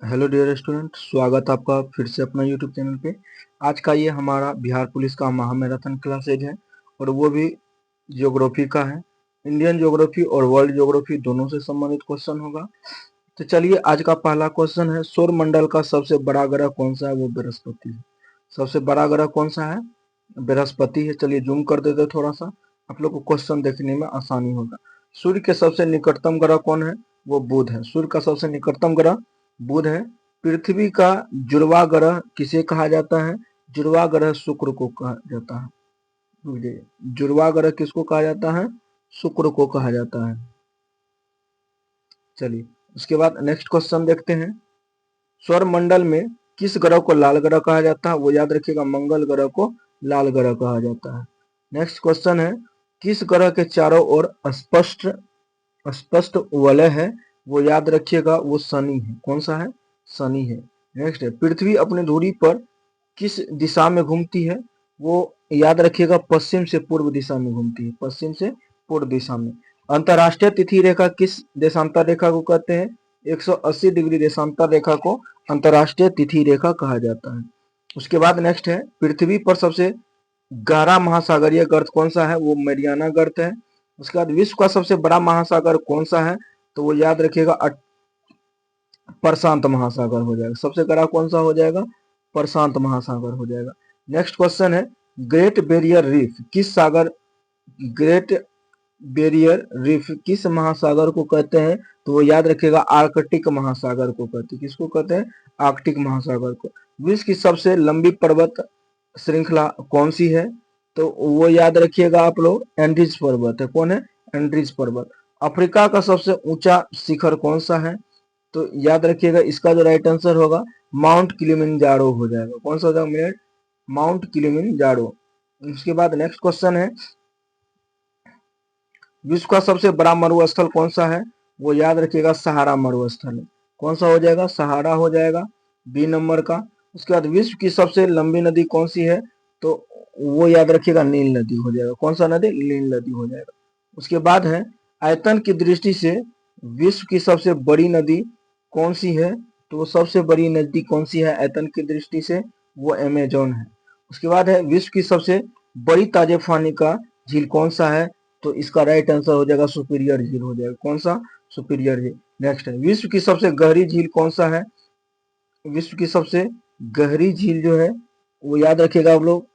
Hello dear student, स्वागत आपका फिर से अपना यूट्यूब चैनल पे। आज का ये हमारा बिहार पुलिस का महामैराथन क्लासेज है और वो भी ज्योग्राफी का है। इंडियन ज्योग्राफी और वर्ल्ड ज्योग्राफी दोनों से संबंधित क्वेश्चन होगा। तो चलिए, आज का पहला क्वेश्चन है, सौर मंडल का सबसे बड़ा ग्रह कौन सा है? वो बृहस्पति है। सबसे बड़ा ग्रह कौन सा है? बृहस्पति है। चलिए जूम कर देते थोड़ा सा, आप लोग को क्वेश्चन देखने में आसानी होगा। सूर्य के सबसे निकटतम ग्रह कौन है? वो बुध है। सूर्य का सबसे निकटतम ग्रह बुध है। पृथ्वी का जुड़वा ग्रह किसे कहा जाता है? जुड़वा ग्रह शुक्र को कहा जाता है। जुड़वा ग्रह किसको कहा जाता है? शुक्र को कहा जाता है। चलिए उसके बाद नेक्स्ट क्वेश्चन देखते हैं। सौर मंडल में किस ग्रह को लाल ग्रह कहा जाता है? वो याद रखिएगा, मंगल ग्रह को लाल ग्रह कहा जाता है। नेक्स्ट क्वेश्चन है, किस ग्रह के चारों ओर स्पष्ट स्पष्ट वलय है? वो याद रखिएगा, वो शनि है। कौन सा है? शनि है। नेक्स्ट है, पृथ्वी अपनी धुरी पर किस दिशा में घूमती है? वो याद रखिएगा, पश्चिम से पूर्व दिशा में घूमती है। पश्चिम से पूर्व दिशा में। अंतरराष्ट्रीय तिथि रेखा किस देशांतर रेखा को कहते हैं? 180 डिग्री देशांतर रेखा को अंतरराष्ट्रीय तिथि रेखा कहा जाता है। उसके बाद नेक्स्ट है, पृथ्वी पर सबसे गहरा महासागरीय गर्त कौन सा है? वो मैरियाना गर्त है। उसके बाद विश्व का सबसे बड़ा महासागर कौन सा है? तो वो याद रखिएगा, प्रशांत महासागर हो जाएगा। सबसे बड़ा कौन सा हो जाएगा? प्रशांत महासागर हो जाएगा। नेक्स्ट क्वेश्चन है, ग्रेट बैरियर रीफ किस सागर ग्रेट बैरियर रीफ किस महासागर को कहते हैं? तो वो याद रखिएगा, आर्कटिक महासागर को कहते हैं। किसको कहते हैं? आर्कटिक महासागर को। विश्व की सबसे लंबी पर्वत श्रृंखला कौन सी है? तो वो याद रखिएगा आप लोग, एंडीज पर्वत है। कौन है? एंडीज पर्वत। अफ्रीका का सबसे ऊंचा शिखर कौन सा है? तो याद रखिएगा, इसका जो राइट आंसर होगा माउंट किलिमंजारो हो जाएगा। कौन सा हो जाएगा? Mount Kilimanjaro. उसके बाद नेक्स्ट क्वेश्चन है, विश्व का सबसे बड़ा मरुस्थल कौन सा है? वो याद रखिएगा, सहारा मरुस्थल है। कौन सा हो जाएगा? सहारा हो जाएगा, बी नंबर का। उसके बाद विश्व की सबसे लंबी नदी कौन सी है? तो वो याद रखिएगा, नील नदी हो जाएगा। कौन सा नदी? नील नदी हो जाएगा। उसके बाद है, आयतन की दृष्टि से विश्व की सबसे बड़ी नदी कौन सी है? तो वो सबसे बड़ी नदी कौन सी है आयतन की दृष्टि से? वो अमेजोन है। उसके बाद है, विश्व की सबसे बड़ी ताजे पानी का झील कौन सा है? तो इसका राइट आंसर हो जाएगा, सुपीरियर झील हो जाएगा। कौन सा? सुपीरियर झील। नेक्स्ट है, विश्व की सबसे गहरी झील कौन सा है? विश्व की सबसे गहरी झील जो है वो याद रखिएगा आप लोग,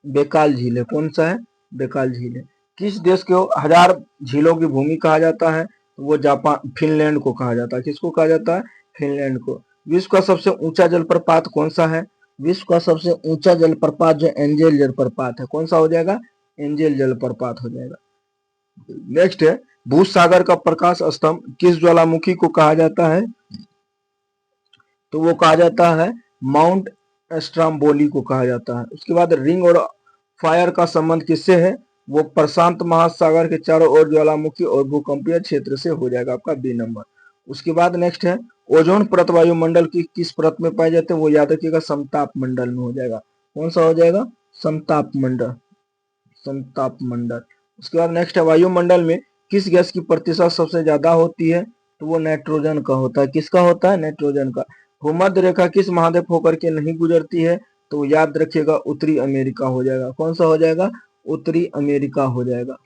बेकाल झील है। कौन सा है? बेकाल झील है। किस देश को हजार झीलों की भूमि कहा जाता है? वो जापान, फिनलैंड को कहा जाता है। किसको कहा जाता है? फिनलैंड को। विश्व का सबसे ऊंचा जलप्रपात कौन सा है? विश्व का सबसे ऊंचा जलप्रपात जो एंजेल जलप्रपात है। कौन सा हो जाएगा? एंजेल जलप्रपात हो जाएगा। नेक्स्ट है, भूसागर का प्रकाश स्तंभ किस ज्वालामुखी को कहा जाता है? तो वो कहा जाता है माउंट स्ट्राम्बोली को कहा जाता है। उसके बाद रिंग और फायर का संबंध किससे है? वो प्रशांत महासागर के चारों ओर ज्वालामुखी और भूकंपीय क्षेत्र से हो जाएगा, आपका बी नंबर। उसके बाद नेक्स्ट है, ओजोन परत वायुमंडल की किस परत में पाए जाते हैं? वो याद रखिएगा, समताप मंडल में हो जाएगा। कौन सा हो जाएगा? समताप मंडल। समताप मंडल। उसके बाद नेक्स्ट है, वायुमंडल में किस गैस की प्रतिशत सबसे ज्यादा होती है? तो वो नाइट्रोजन का होता है। किसका होता है? नाइट्रोजन का। भूमध्य रेखा किस महाद्वीप होकर के नहीं गुजरती है? तो याद रखिएगा, उत्तरी अमेरिका हो जाएगा। कौन सा हो जाएगा? उत्तरी अमेरिका हो जाएगा।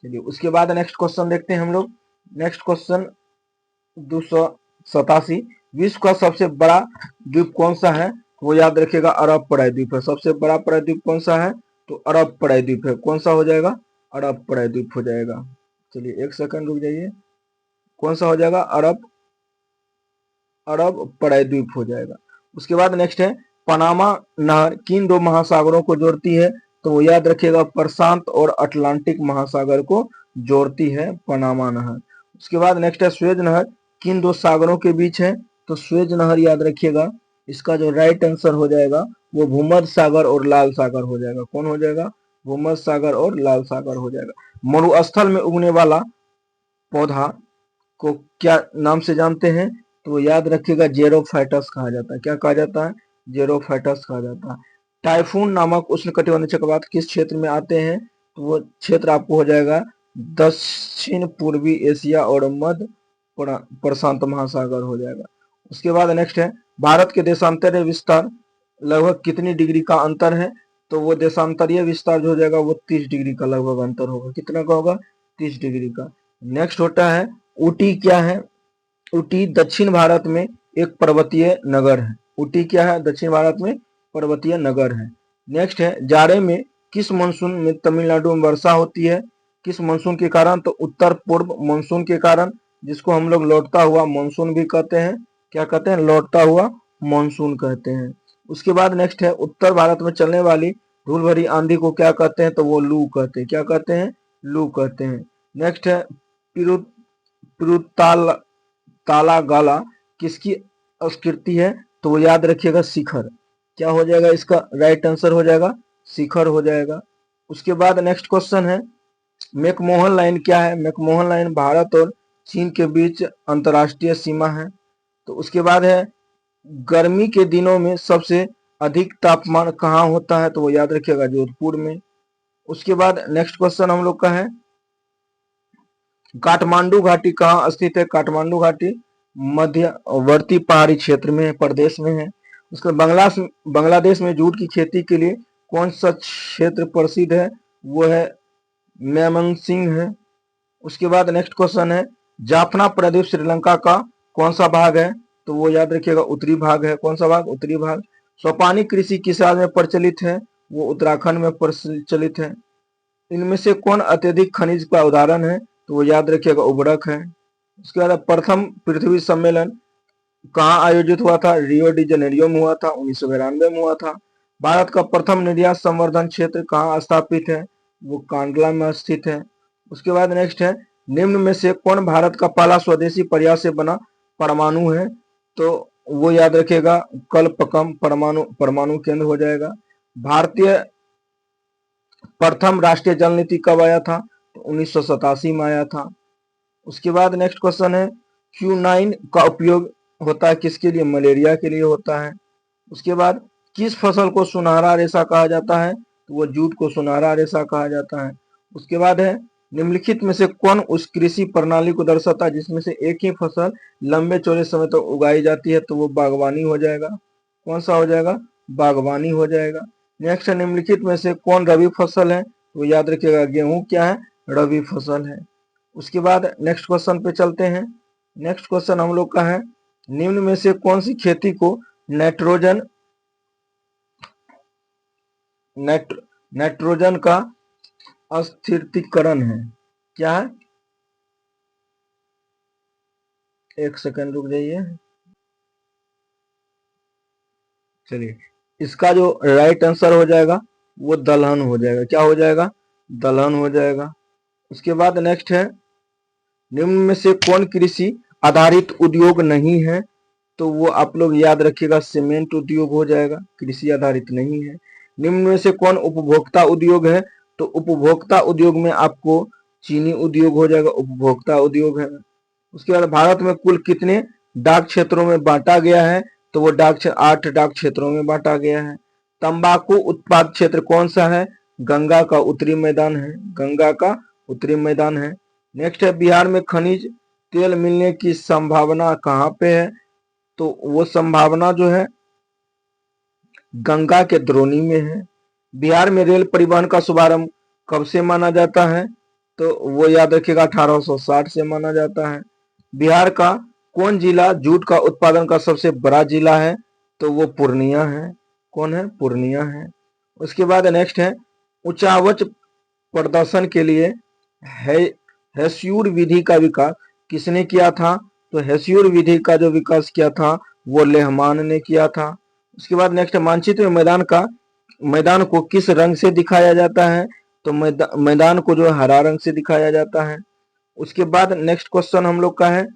चलिए उसके बाद नेक्स्ट क्वेश्चन देखते हैं हम लोग। नेक्स्ट क्वेश्चन 287, विश्व का सबसे बड़ा द्वीप कौन सा है? वो याद रखिएगा, अरब प्रायद्वीप है। सबसे बड़ा प्रायद्वीप कौन सा है? तो अरब प्रायद्वीप है। कौन सा हो जाएगा? अरब प्रायद्वीप हो जाएगा। चलिए एक सेकंड रुक जाइए, कौन सा हो जाएगा? अरब अरब प्रायद्वीप हो जाएगा। उसके बाद नेक्स्ट है, पनामा नहर किन दो महासागरों को जोड़ती है? तो वो याद रखिएगा, प्रशांत और अटलांटिक महासागर को जोड़ती है पनामा नहर। उसके बाद नेक्स्ट है, स्वेज नहर किन दो सागरों के बीच है? तो स्वेज नहर याद रखिएगा, इसका जो राइट आंसर हो जाएगा वो भूमध्य सागर और लाल सागर हो जाएगा। कौन हो जाएगा? भूमध्य सागर और लाल सागर हो जाएगा। मरुस्थल में उगने वाला पौधा को क्या नाम से जानते हैं? तो याद रखिएगा, जेरोफाइटस कहा जाता है। क्या कहा जाता है? जेरोफाइटस कहा जाता है। टाइफून नामक उष्णकटिबंधीय चक्रवात किस क्षेत्र में आते हैं? तो वो क्षेत्र आपको हो जाएगा दक्षिण पूर्वी एशिया और मध्य प्रशांत महासागर हो जाएगा। उसके बाद नेक्स्ट है भारत के देशांतरीय विस्तार लगभग कितनी डिग्री का अंतर है, तो वो देशांतरीय विस्तार जो हो जाएगा वो 30 डिग्री का लगभग अंतर होगा। कितना का होगा? 30 डिग्री का। नेक्स्ट होता है ऊटी क्या है? ऊटी दक्षिण भारत में एक पर्वतीय नगर है। ऊटी क्या है? दक्षिण भारत में पर्वतीय नगर है। नेक्स्ट है जाड़े में किस मानसून में तमिलनाडु में वर्षा होती है? किस मानसून के कारण? तो उत्तर पूर्व मानसून के कारण, जिसको हम लोग लौटता हुआ मानसून भी कहते हैं। क्या कहते हैं? लौटता हुआ मानसून कहते हैं। उसके बाद नेक्स्ट है उत्तर भारत में चलने वाली धूल भरी आंधी को क्या कहते हैं? तो वो लू कहते हैं। क्या कहते हैं? लू कहते हैं। नेक्स्ट है पिरुताल ताला गाला किसकी संस्कृति है? तो वो याद रखिएगा शिखर। क्या हो जाएगा इसका राइट आंसर? हो जाएगा शिखर हो जाएगा। उसके बाद नेक्स्ट क्वेश्चन है मैकमोहन लाइन क्या है? मैकमोहन लाइन भारत और चीन के बीच अंतरराष्ट्रीय सीमा है। तो उसके बाद है गर्मी के दिनों में सबसे अधिक तापमान कहाँ होता है? तो वो याद रखिएगा जोधपुर में। उसके बाद नेक्स्ट क्वेश्चन हम लोग का है काठमांडू घाटी कहाँ स्थित है? काठमांडू घाटी मध्यवर्ती पहाड़ी क्षेत्र में है, प्रदेश में है। उसके बांग्लादेश में जूट की खेती के लिए कौन सा क्षेत्र प्रसिद्ध है? वो है मेमनसिंह है। उसके बाद नेक्स्ट क्वेश्चन है जाफना प्रदेश श्रीलंका का कौन सा भाग है? तो वो याद रखिएगा उत्तरी भाग है। कौन सा भाग? उत्तरी भाग। सोपानी कृषि किस राज्य में प्रचलित है? वो उत्तराखंड में प्रचलित है। इनमें से कौन अत्यधिक खनिज का उदाहरण है? तो वो याद रखिएगा उर्वरक है। उसके बाद प्रथम पृथ्वी सम्मेलन कहाँ आयोजित हुआ था? रियो डी जेनेरियो में हुआ था, 1992 में हुआ था। भारत का प्रथम निर्यात संवर्धन क्षेत्र कहाँ स्थापित है? वो कांडला में स्थित है। उसके बाद नेक्स्ट है निम्न में से कौन भारत का पहला स्वदेशी प्रयास से बना परमाणु है? तो वो याद रखिएगा कलपकम परमाणु केंद्र हो जाएगा। भारतीय प्रथम राष्ट्रीय जल नीति कब आया था? तो 1987 में आया था। उसके बाद नेक्स्ट क्वेश्चन है Q9 का उपयोग होता है किसके लिए? मलेरिया के लिए होता है। उसके बाद किस फसल को सुनहरा रेशा कहा जाता है? तो वो जूट को सुनहरा रेशा कहा जाता है। उसके बाद है निम्नलिखित में से कौन उस कृषि प्रणाली को दर्शाता है जिसमें से एक ही फसल लंबे चौड़े समय तक तो उगाई जाती है? तो वो बागवानी हो जाएगा। कौन सा हो जाएगा? बागवानी हो जाएगा। नेक्स्ट है निम्नलिखित में से कौन रबी फसल है? तो याद रखिएगा गेहूं क्या है? रबी फसल है। उसके बाद नेक्स्ट क्वेश्चन पे चलते हैं। नेक्स्ट क्वेश्चन हम लोग का है निम्न में से कौन सी खेती को नाइट्रोजन का अस्थिरीकरण है? क्या है? एक सेकंड रुक जाइए। चलिए इसका जो राइट आंसर हो जाएगा वो दलहन हो जाएगा। क्या हो जाएगा? दलहन हो जाएगा। उसके बाद नेक्स्ट है निम्न में से कौन कृषि आधारित उद्योग नहीं है? तो वो आप लोग याद रखिएगा सीमेंट उद्योग हो जाएगा, कृषि आधारित नहीं है। निम्न में से कौन उपभोक्ता उद्योग है? तो उपभोक्ता उद्योग में आपको चीनी उद्योग हो जाएगा, उपभोक्ता उद्योग है। उसके बाद भारत में कुल कितने डाक क्षेत्रों में बांटा गया है? तो वो 8 डाक क्षेत्रों में बांटा गया है। तंबाकू उत्पाद क्षेत्र कौन सा है? गंगा का उत्तरी मैदान है। गंगा का उत्तरी मैदान है। नेक्स्ट है बिहार में खनिज तेल मिलने की संभावना कहाँ पे है? तो वो संभावना जो है गंगा के द्रोणी में है। बिहार में रेल परिवहन का शुभारंभ कब से माना जाता है? तो वो याद रखिएगा 1860 से माना जाता है। बिहार का कौन जिला जूट का उत्पादन का सबसे बड़ा जिला है? तो वो पूर्णिया है। कौन है? पूर्णिया है। उसके बाद नेक्स्ट है उच्चावच प्रदर्शन के लिए हेस्यूर विधि का विकास किसने किया था? तो हेस्यूर विधि का जो विकास किया था वो लेहमान ने किया था। उसके बाद नेक्स्ट मानचित्र में मैदान को किस रंग से दिखाया जाता है? तो मैदान को जो हरा रंग से दिखाया जाता है। उसके बाद नेक्स्ट क्वेश्चन हम लोग का है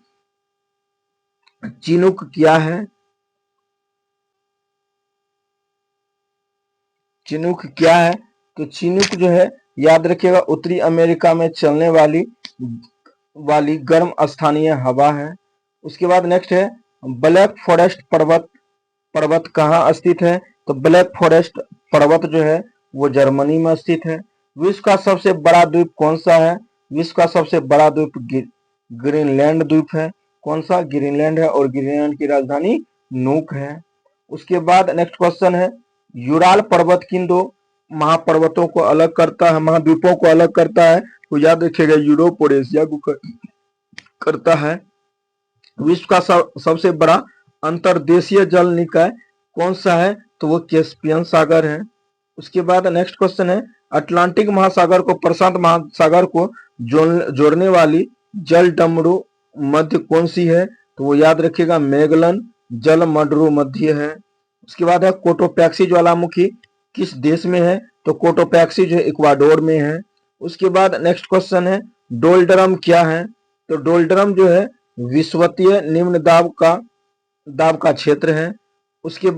चिनुक क्या है? चिनुक क्या है? तो चिनुक जो है याद रखिएगा उत्तरी अमेरिका में चलने वाली गर्म स्थानीय हवा है। उसके बाद नेक्स्ट है ब्लैक फॉरेस्ट पर्वत कहाँ स्थित है? तो ब्लैक फॉरेस्ट पर्वत जो है वो जर्मनी में स्थित है। विश्व का सबसे बड़ा द्वीप कौन सा है? विश्व का सबसे बड़ा द्वीप ग्रीनलैंड द्वीप है। कौन सा? ग्रीनलैंड है और ग्रीनलैंड की राजधानी नूक है। उसके बाद नेक्स्ट क्वेश्चन है, यूराल पर्वत किन दो महापर्वतों को अलग करता है, महाद्वीपों को अलग करता है? तो याद रखिएगा यूरोप और एशिया को करता है। विश्व का सबसे बड़ा अंतर्देशीय जल निकाय कौन सा है? तो वो कैस्पियन सागर है। उसके बाद नेक्स्ट क्वेश्चन है, अटलांटिक महासागर को प्रशांत महासागर को जोड़ने वाली जल डमरू मध्य कौन सी है? तो वो याद रखिएगा मैगलन जल मडरू मध्य है। उसके बाद है, कोटोपैक्सी ज्वालामुखी किस देश में है? तो कोटोपैक्सी जो है इक्वाडोर में है। उसके बाद नेक्स्ट क्वेश्चन है, डोलड्रम क्या है? तो डोलड्रम जो है विषुवतीय निम्न दाब का क्षेत्र है। उसके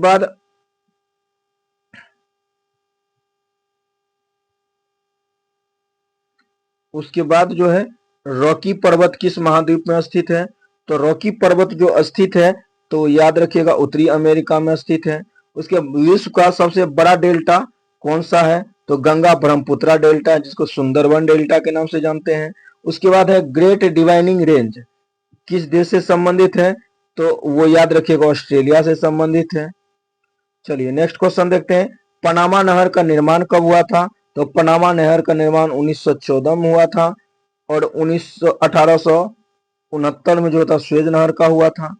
बाद जो है रॉकी पर्वत किस महाद्वीप में स्थित है? तो रॉकी पर्वत जो स्थित है तो याद रखिएगा उत्तरी अमेरिका में स्थित है। उसके विश्व का सबसे बड़ा डेल्टा कौन सा है? तो गंगा ब्रह्मपुत्रा डेल्टा, जिसको सुंदरवन डेल्टा के नाम से जानते हैं। उसके बाद है, ग्रेट डिवाइनिंग रेंज किस देश से संबंधित है? तो वो याद रखिएगा ऑस्ट्रेलिया से संबंधित है। चलिए नेक्स्ट क्वेश्चन देखते हैं, पनामा नहर का निर्माण कब हुआ था? तो पनामा नहर का निर्माण 1914 में हुआ था और 1869 में जो था स्वेज नहर का हुआ था।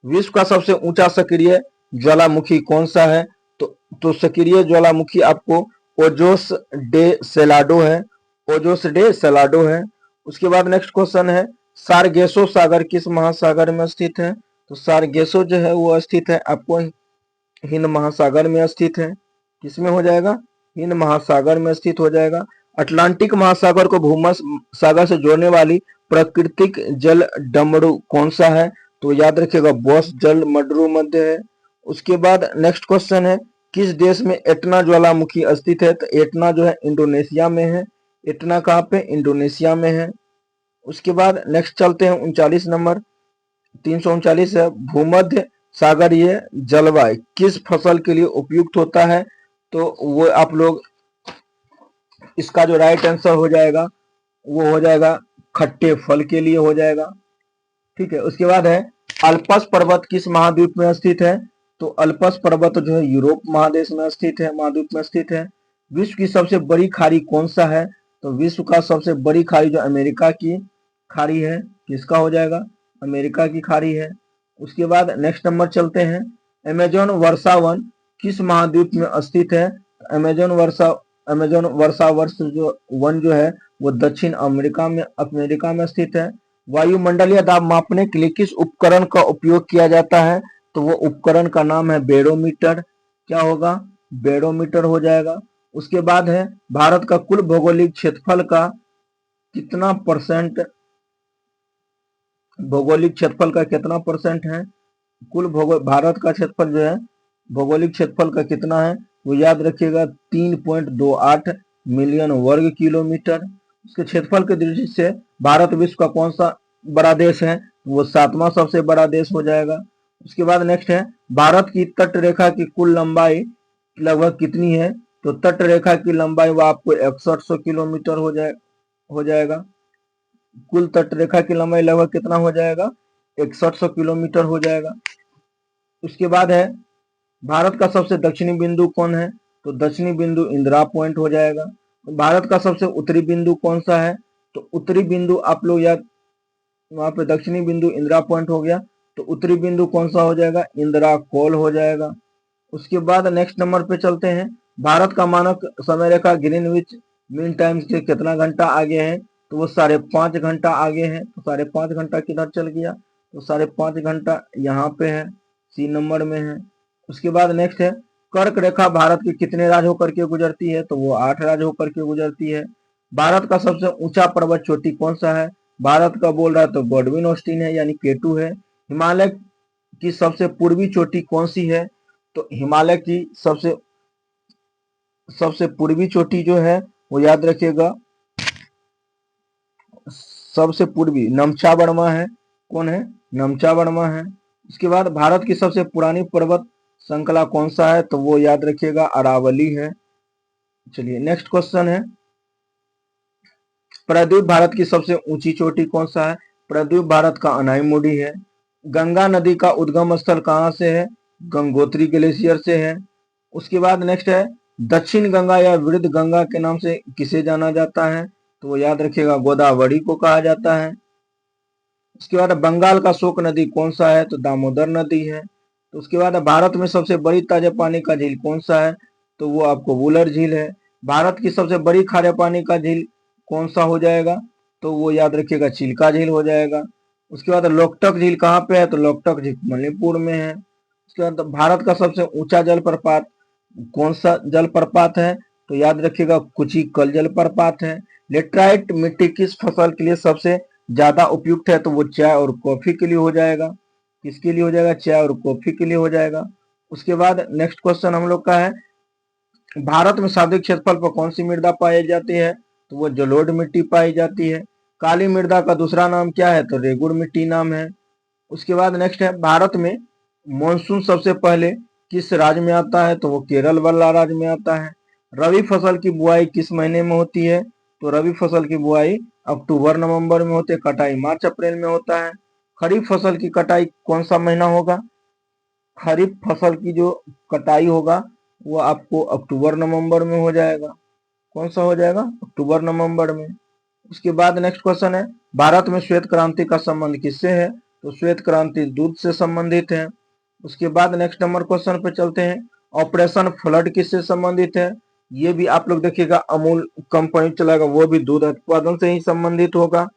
विश्व का सबसे ऊंचा सक्रिय ज्वालामुखी कौन सा है? तो सक्रिय ज्वालामुखी आपको ओजोस डे सेलाडो है, ओजोस डे सेलाडो है। उसके बाद नेक्स्ट क्वेश्चन है, सारगेसो सागर किस महासागर में स्थित है? तो सारगेसो जो है वो स्थित है आपको हिंद महासागर में स्थित है। किसमें हो जाएगा? हिंद महासागर में स्थित हो जाएगा। अटलांटिक महासागर को भूमध्य सागर से जोड़ने वाली प्राकृतिक जल डमरू कौन सा है? तो याद रखिएगा बॉस जल मडरू मध्य है। उसके बाद नेक्स्ट क्वेश्चन है, किस देश में एटना ज्वालामुखी स्थित है? तो एटना जो है इंडोनेशिया में है। एटना कहाँ पे? इंडोनेशिया में है। उसके बाद नेक्स्ट चलते हैं 39 नंबर, 339 है, भूमध्य सागरीय जलवायु किस फसल के लिए उपयुक्त होता है? तो वो आप लोग इसका जो राइट आंसर हो जाएगा वो हो जाएगा खट्टे फल के लिए हो जाएगा। ठीक है। उसके बाद है, अल्पस पर्वत किस महाद्वीप में स्थित है? तो अल्पस पर्वत जो है यूरोप महादेश में स्थित है, महाद्वीप में स्थित है। विश्व की सबसे बड़ी खाड़ी कौन सा है? तो विश्व का सबसे बड़ी खाड़ी जो अमेरिका की खाड़ी है, किसका हो जाएगा? अमेरिका की खाड़ी है। उसके बाद नेक्स्ट नंबर चलते हैं, अमेजोन वर्षा वन किस महाद्वीप में स्थित है? अमेजोन वर्षा जो वन जो है वो दक्षिण अमेरिका में स्थित है। वायुमंडलीय दाब मापने के लिए किस उपकरण का उपयोग किया जाता है? तो वो उपकरण का नाम है बैरोमीटर। क्या होगा? बैरोमीटर हो जाएगा। उसके बाद है, भारत का कुल भौगोलिक क्षेत्रफल का कितना परसेंट है? भारत का क्षेत्रफल जो है भौगोलिक क्षेत्रफल का कितना है? वो याद रखिएगा 3.28 मिलियन वर्ग किलोमीटर। उसके क्षेत्रफल की दृष्टि से भारत विश्व का कौन सा बड़ा देश है? वो 7वां सबसे बड़ा देश हो जाएगा। उसके बाद नेक्स्ट है, भारत की तट रेखा की कुल लंबाई लगभग कितनी है? तो तट रेखा की लंबाई वो आपको 6100 किलोमीटर हो जाएगा। कुल तट रेखा की लंबाई लगभग कितना हो जाएगा? 6100 किलोमीटर हो जाएगा। उसके बाद है, भारत का सबसे दक्षिणी बिंदु कौन है? तो दक्षिणी बिंदु इंदिरा पॉइंट हो जाएगा। तो भारत का सबसे उत्तरी बिंदु कौन सा है? तो उत्तरी बिंदु आप लोग याद, वहां पे दक्षिणी बिंदु इंदिरा पॉइंट हो गया, तो उत्तरी बिंदु कौन सा हो जाएगा? इंदिरा कोल हो जाएगा। उसके बाद नेक्स्ट नंबर पे चलते हैं, भारत का मानक समय रेखा ग्रीनविच मीन टाइम से कितना घंटा आगे है? तो वो 5.5 घंटा आगे है। तो 5.5 घंटा किधर चल गया? तो 5.5 घंटा यहाँ पे है, सी नंबर में है। उसके बाद नेक्स्ट है, कर्क रेखा भारत के कितने राज्य होकर के गुजरती है? तो वो 8 राज्य होकर के गुजरती है। भारत का सबसे ऊंचा पर्वत चोटी कौन सा है? भारत का बोल रहा है तो गॉडविन ऑस्टिन है, यानी केटू है। हिमालय की सबसे पूर्वी चोटी कौन सी है? तो हिमालय की सबसे पूर्वी चोटी जो है वो याद रखिएगा सबसे पूर्वी नमचा बर्मा है। कौन है? नमचा बर्मा है। उसके बाद भारत की सबसे पुरानी पर्वत श्रृंखला कौन सा है? तो वो याद रखिएगा अरावली है। चलिए नेक्स्ट क्वेश्चन है, प्रायद्वीप भारत की सबसे ऊंची चोटी कौन सा है? प्रायद्वीप भारत का अनाईमुड़ी है। गंगा नदी का उद्गम स्थल कहाँ से है? गंगोत्री ग्लेशियर से है। उसके बाद नेक्स्ट है दक्षिण गंगा या वृद्ध गंगा के नाम से किसे जाना जाता है? तो वो याद रखिएगा गोदावरी को कहा जाता है। उसके बाद बंगाल का शोक नदी कौन सा है? तो दामोदर नदी है। तो उसके बाद भारत में सबसे बड़ी ताजे पानी का झील कौन सा है? तो वो आपको वुलर झील है। भारत की सबसे बड़ी खारे पानी का झील कौन सा हो जाएगा? तो वो याद रखिएगा चिल्का झील हो जाएगा। उसके बाद लोकटक झील कहाँ पे है? तो लोकटक झील मणिपुर में है। उसके बाद भारत का सबसे ऊंचा जलप्रपात कौन सा जलप्रपात है? तो याद रखिएगा कुची कल जलप्रपात है। लेटराइट मिट्टी किस फसल के लिए सबसे ज्यादा उपयुक्त है? तो वो चाय और कॉफी के लिए हो जाएगा। किसके लिए हो जाएगा? चाय और कॉफी के लिए हो जाएगा। उसके बाद नेक्स्ट क्वेश्चन हम लोग का है भारत में सर्वाधिक क्षेत्रफल पर कौन सी मृदा पाई जाती है? तो वो जलोढ़ मिट्टी पाई जाती है। काली मृदा का दूसरा नाम क्या है? तो रेगुड़ मिट्टी नाम है। उसके बाद नेक्स्ट है भारत में मानसून सबसे पहले किस राज्य में आता है? तो वो केरल वाला राज्य में आता है। रबी फसल की बुआई किस महीने में होती है? तो रबी फसल की बुआई अक्टूबर नवंबर में होती है, कटाई मार्च अप्रैल में होता है। खरीफ फसल की कटाई कौन सा महीना होगा? खरीफ फसल की जो कटाई होगा वो आपको अक्टूबर नवंबर में हो जाएगा। कौन सा हो जाएगा? अक्टूबर नवंबर में। उसके बाद नेक्स्ट क्वेश्चन है भारत में श्वेत क्रांति का संबंध किससे है? तो श्वेत क्रांति दूध से संबंधित है। उसके बाद नेक्स्ट नंबर क्वेश्चन पे चलते हैं ऑपरेशन फ्लड किससे संबंधित है? ये भी आप लोग देखिएगा अमूल कंपनी चलाएगा, वो भी दूध उत्पादन से ही संबंधित होगा।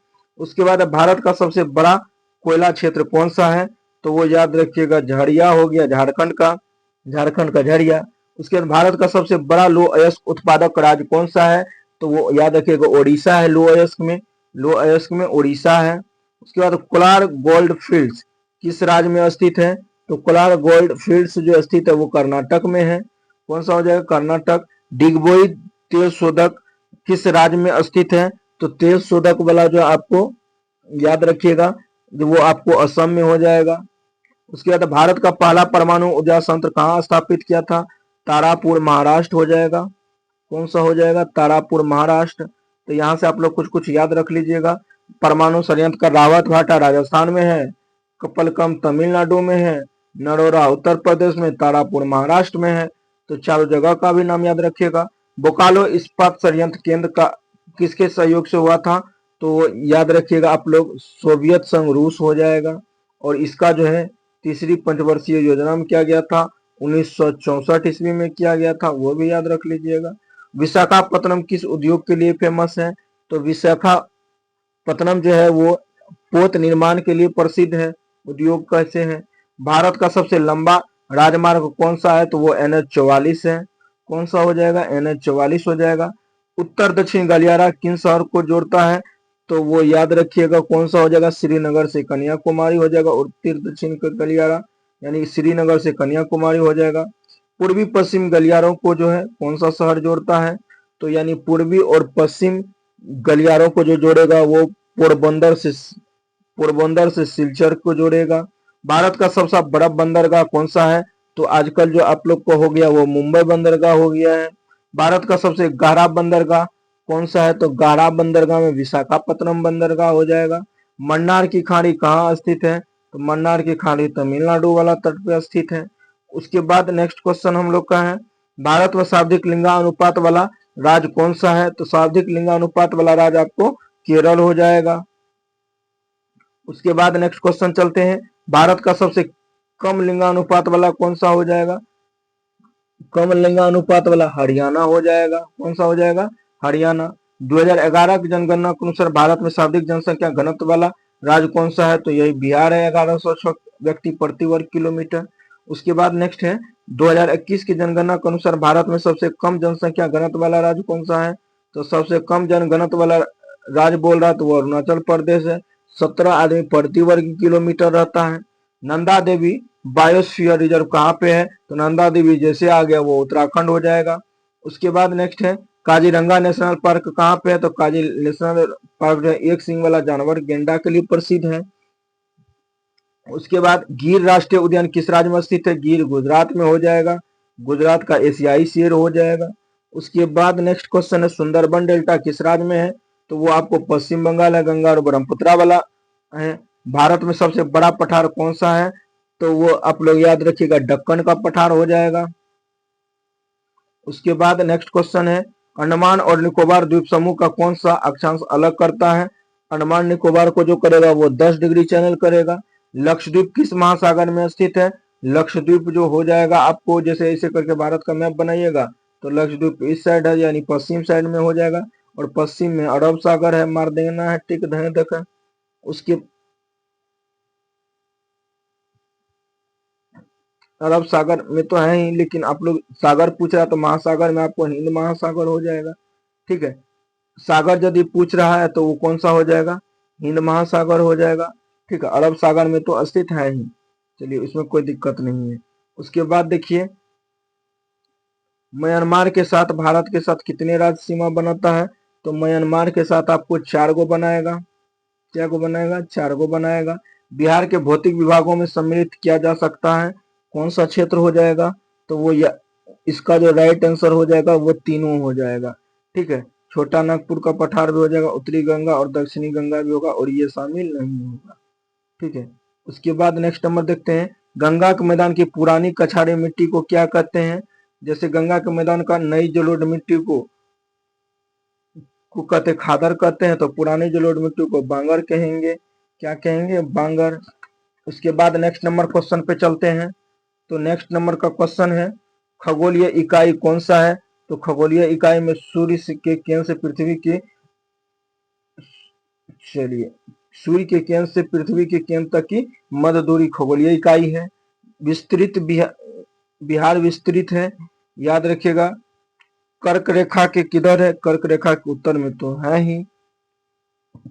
उसके बाद भारत का सबसे बड़ा कोयला क्षेत्र कौन सा है? तो वो याद रखिएगा झरिया हो गया, झारखंड का झरिया। उसके बाद भारत का सबसे बड़ा लौह अयस्क उत्पादक राज्य कौन सा है? तो वो याद रखिएगा ओडिशा है। लौह अयस्क में ओडिशा है। उसके बाद कोलार गोल्ड फील्ड्स किस राज्य में स्थित है? तो कोलार गोल्ड फील्ड्स जो स्थित है वो कर्नाटक में है। कौन सा हो जाएगा? कर्नाटक। डिगबोई तेल शोधक किस राज्य में स्थित है? तो तेल शोधक वाला जो आपको याद रखिएगा जो वो आपको असम में हो जाएगा। उसके बाद भारत का पहला परमाणु ऊर्जा संयंत्र कहाँ स्थापित किया था? तारापुर महाराष्ट्र हो जाएगा। कौन सा हो जाएगा? तारापुर महाराष्ट्र। तो यहाँ से आप लोग कुछ कुछ याद रख लीजिएगा। परमाणु संयंत्र का रावत भाटा राजस्थान में है, कपलकम तमिलनाडु में है, नरोरा उत्तर प्रदेश में, तारापुर महाराष्ट्र में है। तो चारों जगह का भी नाम याद रखिएगा। बोकालो इस्पात संयंत्र केंद्र का किसके सहयोग से हुआ था? तो याद रखिएगा आप लोग सोवियत संघ रूस हो जाएगा। और इसका जो है तीसरी पंचवर्षीय योजना में किया गया था, 1964 ईस्वी में किया गया था, वो भी याद रख लीजिएगा। विशाखापत्तनम किस उद्योग के लिए फेमस है? तो विशाखापत्तनम जो है वो पोत निर्माण के लिए प्रसिद्ध है। उद्योग कैसे है? भारत का सबसे लंबा राजमार्ग कौन सा है? तो वो NH 44 है। कौन सा हो जाएगा? NH 44 हो जाएगा। उत्तर दक्षिण गलियारा किन शहर को जोड़ता है? तो वो याद रखिएगा कौन सा हो जाएगा? श्रीनगर से कन्याकुमारी हो जाएगा। उत्तर दक्षिण का गलियारा यानी श्रीनगर से कन्याकुमारी हो जाएगा। पूर्वी पश्चिम गलियारों को जो है कौन सा शहर जोड़ता है? तो यानी पूर्वी और पश्चिम गलियारों को जो जोड़ेगा वो पोरबंदर से सिलचर को जोड़ेगा। भारत का सबसे बड़ा बंदरगाह कौन सा है? तो आजकल जो आप लोग को हो गया वो मुंबई बंदरगाह हो गया है। भारत का सबसे गहरा बंदरगाह कौन सा है? तो गहरा बंदरगाह में विशाखापत्तनम बंदरगाह हो जाएगा। मन्नार की खाड़ी कहाँ स्थित है? तो मन्नार की खाड़ी तमिलनाडु वाला तट पे स्थित है। उसके बाद नेक्स्ट क्वेश्चन हम लोग का है भारत में सर्वाधिक लिंगानुपात वाला राज्य कौन सा है? तो सर्वाधिक लिंगानुपात वाला राज्य आपको केरल हो जाएगा। उसके बाद नेक्स्ट क्वेश्चन चलते हैं भारत का सबसे कम लिंगानुपात वाला कौन सा हो जाएगा? कम लिंगानुपात वाला हरियाणा हो जाएगा। कौन सा हो जाएगा? हरियाणा। 2011 की जनगणना के अनुसार भारत में सर्वाधिक जनसंख्या घनत्व वाला राज्य कौन सा है? तो यही बिहार है, 1106 व्यक्ति प्रति वर्ग किलोमीटर। उसके बाद नेक्स्ट है 2021 की जनगणना के अनुसार भारत में सबसे कम जनसंख्या घनत्व वाला राज्य कौन सा है? तो सबसे कम जनघनत्व वाला राज्य बोल रहा है तो वो अरुणाचल प्रदेश है। 17 आदमी प्रति वर्ग किलोमीटर रहता है। नंदा देवी बायोस्फीयर रिजर्व कहाँ पे है? तो नंदा देवी जैसे आ गया वो उत्तराखंड हो जाएगा। उसके बाद नेक्स्ट है काजीरंगा नेशनल पार्क कहाँ पे है? तो काजी नेशनल पार्क जो है एक सिंग वाला जानवर गेंडा के लिए प्रसिद्ध है। उसके बाद गिर राष्ट्रीय उद्यान किस राज्य में स्थित है? गिर गुजरात में हो जाएगा। गुजरात का एशियाई शेर हो जाएगा। उसके बाद नेक्स्ट क्वेश्चन है सुंदरबन डेल्टा किस राज्य में है? तो वो आपको पश्चिम बंगाल है, गंगा और ब्रह्मपुत्रा वाला है। भारत में सबसे बड़ा पठार कौन सा है, तो वो आप लोग याद रखिएगा दक्कन का पठार हो जाएगा। उसके बाद नेक्स्ट क्वेश्चन है, अंडमान और निकोबार द्वीप समूह का कौन सा अक्षांश अलग करता है। अंडमान निकोबार को जो करेगा वो 10 डिग्री चैनल करेगा। लक्षद्वीप किस महासागर में स्थित है। लक्षद्वीप जो हो जाएगा आपको, जैसे ऐसे करके भारत का मैप बनाइएगा तो लक्षद्वीप इस साइड है यानी पश्चिम साइड में हो जाएगा, और पश्चिम में अरब सागर है, मार देना है टिक ध्यान रखें। उसके अरब सागर में तो है ही, लेकिन आप लोग सागर पूछ रहा तो महासागर में आपको हिंद महासागर हो जाएगा। ठीक है, सागर यदि पूछ रहा है तो वो कौन सा हो जाएगा, हिंद महासागर हो जाएगा। ठीक है, अरब सागर में तो स्थित है ही, चलिए इसमें कोई दिक्कत नहीं है। उसके बाद देखिए, म्यांमार के साथ भारत के साथ कितने राज्य सीमा बनाता है, तो म्यांमार के साथ आपको 4 गो बनाएगा। क्या को बनाएगा, 4 गो बनाएगा। बिहार के भौतिक विभागों में सम्मिलित किया जा सकता है, कौन सा क्षेत्र हो जाएगा, तो वो इसका जो राइट आंसर हो जाएगा वो तीनों हो जाएगा। ठीक है, छोटा नागपुर का पठार भी हो जाएगा, उत्तरी गंगा और दक्षिणी गंगा भी होगा, और ये शामिल नहीं होगा। ठीक है, उसके बाद नेक्स्ट नंबर देखते हैं, गंगा के मैदान की पुरानी कछाड़ी मिट्टी को क्या कहते हैं। जैसे गंगा के मैदान का नई जलोढ़ मिट्टी को कहते खादर कहते हैं, तो पुरानी जलोढ़ मिट्टी को बांगर कहेंगे। क्या कहेंगे, बांगर। उसके बाद नेक्स्ट नंबर क्वेश्चन पे चलते हैं। तो नेक्स्ट नंबर का क्वेश्चन है, खगोलीय इकाई कौन सा है, तो खगोलीय इकाई में सूर्य के केंद्र से पृथ्वी के, चलिए सूर्य के केंद्र से पृथ्वी के केंद्र तक की मध्य दूरी खगोलीय इकाई है। विस्तृत बिहार विस्तृत है, याद रखिएगा। कर्क रेखा के किधर है, कर्क रेखा के उत्तर में तो है ही,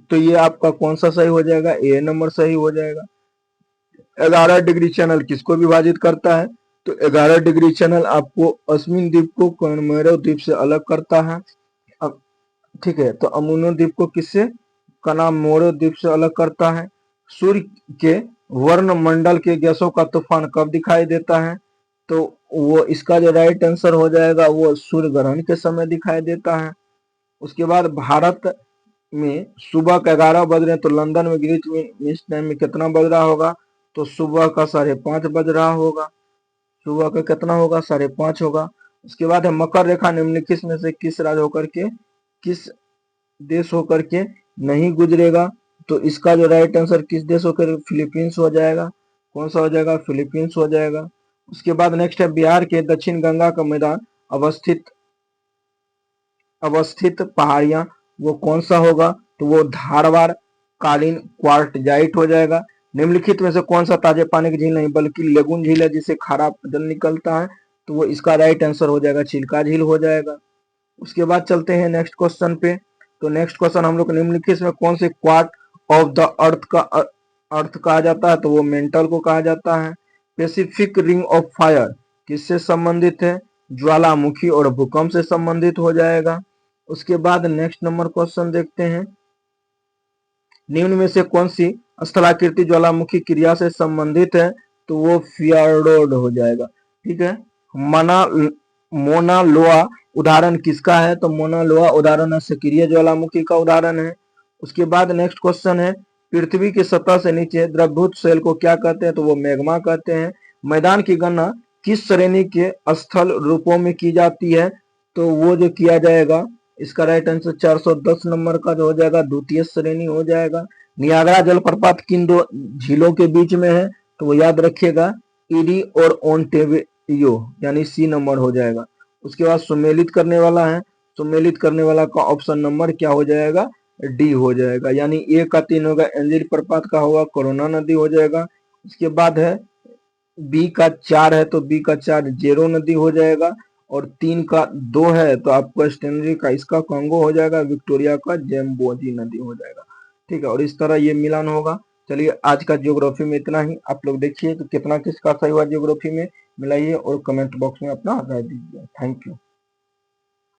तो ये आपका कौन सा सही हो जाएगा, ए नंबर सही हो जाएगा। 11 डिग्री चैनल किसको विभाजित करता है, तो 11 डिग्री चैनल आपको अश्विन द्वीप को कनमेरो द्वीप से अलग करता है। अब ठीक है, तो अमुनो द्वीप को किससे, कनामोरो द्वीप से अलग करता है। सूर्य के वर्ण मंडल के गैसों का तूफान कब दिखाई देता है, तो वो इसका जो राइट आंसर हो जाएगा वो सूर्य ग्रहण के समय दिखाई देता है। उसके बाद भारत में सुबह का 11 बज रहे हैं, तो लंदन में ग्रीनिच टाइम में कितना बज रहा होगा, तो सुबह का 5:30 बज रहा होगा। सुबह का कितना होगा, 5:30 होगा। उसके बाद है मकर रेखा निम्नलिखित में से किस राज्य होकर के, किस देश होकर के नहीं गुजरेगा, तो इसका जो राइट आंसर किस देश होकर, फिलीपींस हो जाएगा। कौन सा हो जाएगा, फिलीपींस हो जाएगा। उसके बाद नेक्स्ट है, बिहार के दक्षिण गंगा का मैदान अवस्थित पहाड़ियां वो कौन सा होगा, तो वो धारवाड़ कालीन क्वार्टजाइट हो जाएगा। निम्नलिखित में से कौन सा ताजे पानी की झील नहीं बल्कि लेगुन झील है जिससे खारा जल निकलता है, तो वो इसका राइट आंसर हो जाएगा, चिल्का झील हो जाएगा। उसके बाद चलते हैं नेक्स्ट क्वेश्चन पे। तो नेक्स्ट क्वेश्चन हम लोग निम्नलिखित में कौन से क्वार्ट ऑफ द अर्थ कहा जाता है, तो वो मेंटल को कहा जाता है। पैसिफिक रिंग ऑफ फायर किससे संबंधित है, ज्वालामुखी और भूकंप से संबंधित हो जाएगा। उसके बाद नेक्स्ट नंबर क्वेश्चन देखते हैं, निम्न में से कौन सी स्थलाकृति ज्वालामुखी क्रिया से संबंधित है, तो वो फियोर्ड हो जाएगा। ठीक है, मोना लोआ उदाहरण किसका है, तो मोना लोआ उदाहरण सक्रिय ज्वालामुखी का उदाहरण है। उसके बाद नेक्स्ट क्वेश्चन है, पृथ्वी की सतह से नीचे द्रवभूत सेल को क्या कहते हैं, तो वो मैग्मा कहते हैं। मैदान की गणना किस श्रेणी के स्थल रूपों में की जाती है, तो वो जो किया जाएगा, इसका राइट आंसर 410 नंबर का जो हो जाएगा, द्वितीय श्रेणी हो जाएगा। नियाग्रा जलप्रपात किन दो झीलों के बीच में है, तो वो याद रखिएगा, ईडी और ओंटेरियो यानी सी नंबर हो जाएगा। उसके बाद सुमेलित करने वाला है, सुमेलित करने वाला का ऑप्शन नंबर क्या हो जाएगा, डी हो जाएगा। यानी ए का 3 होगा, एंजिल प्रपात का होगा, कोरोना नदी हो जाएगा। उसके बाद है बी का 4 है, तो बी का 4 जेरो नदी हो जाएगा, और 3 का 2 है तो आपको स्टेनरी का इसका कांगो हो जाएगा, विक्टोरिया का जेम्बोजी नदी हो जाएगा। ठीक है, और इस तरह ये मिलान होगा। चलिए आज का ज्योग्राफी में इतना ही। आप लोग देखिए तो कितना किसका सही हुआ ज्योग्राफी में, मिलाइए और कमेंट बॉक्स में अपना राय दीजिए। Thank you.